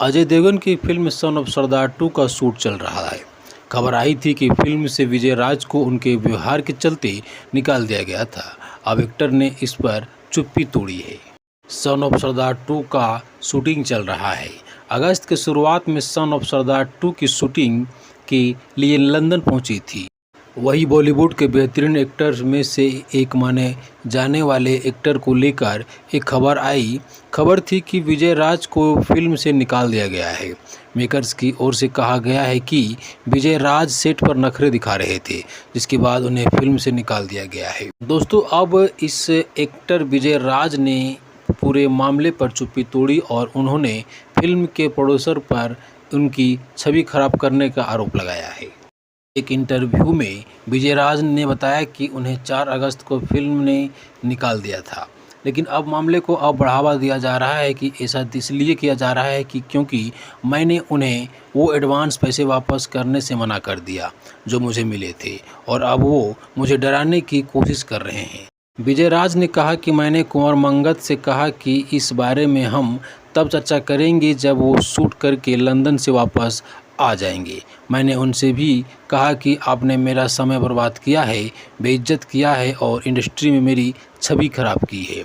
अजय देवगन की film son of सरदार 2 का shoot चल रहा है। खबर आई थी कि फिल्म से विजय राज को उनके व्यवहार के चलते निकाल दिया गया था। अब एक्टर ने इस पर चुप्पी तोड़ी है। सन ऑफ सरदार 2 का शूटिंग चल रहा है। अगस्त के शुरुआत में सन ऑफ सरदार 2 की शूटिंग के लिए लंदन पहुंची थी। वही बॉलीवुड के बेहतरीन एक्टर्स में से एक माने जाने वाले एक्टर को लेकर एक खबर आई। खबर थी कि विजय राज को फिल्म से निकाल दिया गया है। मेकर्स की ओर से कहा गया है कि विजय राज सेट पर नखरे दिखा रहे थे, जिसके बाद उन्हें फिल्म से निकाल दिया गया है। दोस्तों, अब इस एक्टर विजय राज ने पूरे मामले पर चुप्पी तोड़ी और उन्होंने फिल्म के प्रोड्यूसर पर उनकी छवि खराब करने का आरोप लगाया है। एक इंटरव्यू में विजय राज ने बताया कि उन्हें 4 अगस्त को फिल्म ने निकाल दिया था, लेकिन अब मामले को अब बढ़ावा दिया जा रहा है कि ऐसा इसलिए किया जा रहा है कि क्योंकि मैंने उन्हें वो एडवांस पैसे वापस करने से मना कर दिया जो मुझे मिले थे और अब वो मुझे डराने की कोशिश कर रहे हैं। विजय राज ने कहा कि मैंने कुंवर मंगत से कहा कि इस बारे में हम तब चर्चा करेंगे जब वो शूट करके लंदन से वापस आ जाएंगे। मैंने उनसे भी कहा कि आपने मेरा समय बर्बाद किया है, बेइज्जत किया है और इंडस्ट्री में मेरी छवि खराब की है।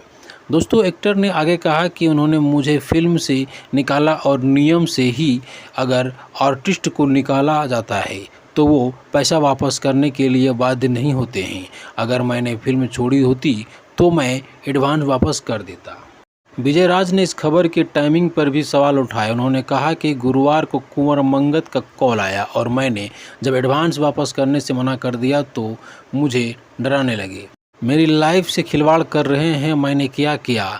दोस्तों, एक्टर ने आगे कहा कि उन्होंने मुझे फिल्म से निकाला और नियम से ही अगर आर्टिस्ट को निकाला जाता है तो वो पैसा वापस करने के लिए बाध्य नहीं होते हैं। अगर मैंने फिल्म छोड़ी होती तो मैं एडवांस वापस कर देता। विजय राज ने इस खबर के टाइमिंग पर भी सवाल उठाए। उन्होंने कहा कि गुरुवार को कुंवर मंगत का कॉल आया और मैंने जब एडवांस वापस करने से मना कर दिया तो मुझे डराने लगे। मेरी लाइफ से खिलवाड़ कर रहे हैं। मैंने क्या किया?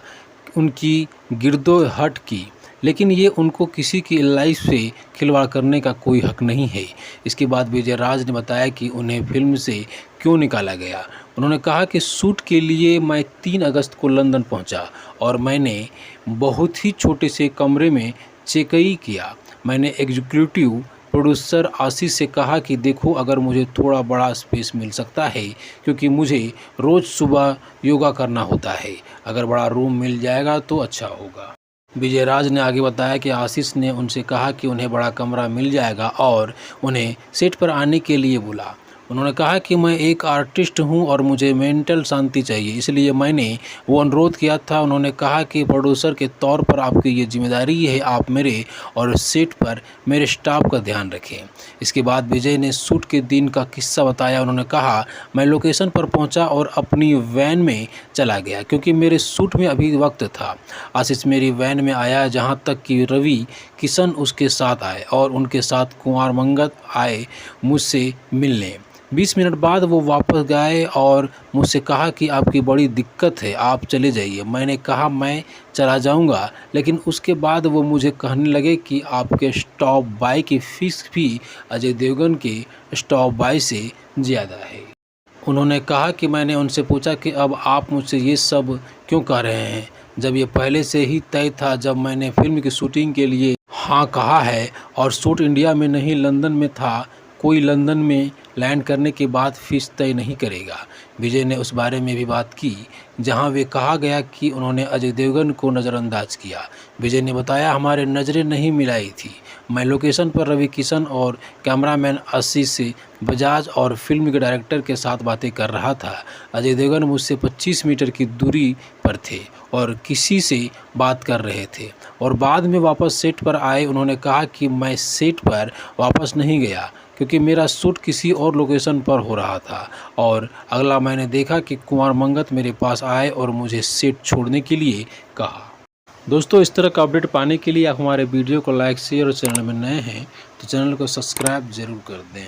उनकी गिरदोहट की, लेकिन ये उनको किसी की लाइफ से खिलवाड़ करने का कोई हक नहीं है। इसके बाद विजय राज ने बताया कि उन्हें फिल्म से क्यों निकाला गया। उन्होंने कहा कि शूट के लिए मैं 3 अगस्त को लंदन पहुंचा और मैंने बहुत ही छोटे से कमरे में चेकई किया। मैंने एग्जीक्यूटिव प्रोड्यूसर आशीष से कहा कि देखो, अगर मुझे थोड़ा बड़ा स्पेस मिल सकता है क्योंकि मुझे रोज़ सुबह योगा करना होता है, अगर बड़ा रूम मिल जाएगा तो अच्छा होगा। विजय राज ने आगे बताया कि आशीष ने उनसे कहा कि उन्हें बड़ा कमरा मिल जाएगा और उन्हें सेट पर आने के लिए बोला। उन्होंने कहा कि मैं एक आर्टिस्ट हूं और मुझे मेंटल शांति चाहिए, इसलिए मैंने वो अनुरोध किया था। उन्होंने कहा कि प्रोड्यूसर के तौर पर आपकी ये जिम्मेदारी है, आप मेरे और सेट पर मेरे स्टाफ का ध्यान रखें। इसके बाद विजय ने शूट के दिन का किस्सा बताया। उन्होंने कहा, मैं लोकेशन पर पहुंचा और अपनी वैन में चला गया क्योंकि मेरे शूट में अभी वक्त था। आशीष मेरी वैन में आया, जहाँ तक कि रवि किशन उसके साथ आए और उनके साथ कुंवर मंगत आए मुझसे मिलने। 20 मिनट बाद वो वापस गए और मुझसे कहा कि आपकी बड़ी दिक्कत है, आप चले जाइए। मैंने कहा मैं चला जाऊंगा, लेकिन उसके बाद वो मुझे कहने लगे कि आपके स्टॉप बाय की फीस भी अजय देवगन के स्टॉप बाय से ज़्यादा है। उन्होंने कहा कि मैंने उनसे पूछा कि अब आप मुझसे ये सब क्यों कह रहे हैं, जब ये पहले से ही तय था। जब मैंने फिल्म की शूटिंग के लिए हाँ कहा है और शूट इंडिया में नहीं लंदन में था, कोई लंदन में लैंड करने के बाद फीस तय नहीं करेगा। विजय ने उस बारे में भी बात की जहां वे कहा गया कि उन्होंने अजय देवगन को नज़रअंदाज किया। विजय ने बताया, हमारे नज़रें नहीं मिलाई थी। मैं लोकेशन पर रवि किशन और कैमरामैन आशीष बजाज और फिल्म के डायरेक्टर के साथ बातें कर रहा था। अजय देवगन मुझसे 25 मीटर की दूरी पर थे और किसी से बात कर रहे थे और बाद में वापस सेट पर आए। उन्होंने कहा कि मैं सेट पर वापस नहीं गया क्योंकि मेरा शूट किसी और लोकेशन पर हो रहा था और अगला मैंने देखा कि कुंवर मंगत मेरे पास आए और मुझे सेट छोड़ने के लिए कहा। दोस्तों, इस तरह का अपडेट पाने के लिए आप हमारे वीडियो को लाइक, शेयर और चैनल में नए हैं तो चैनल को सब्सक्राइब ज़रूर कर दें।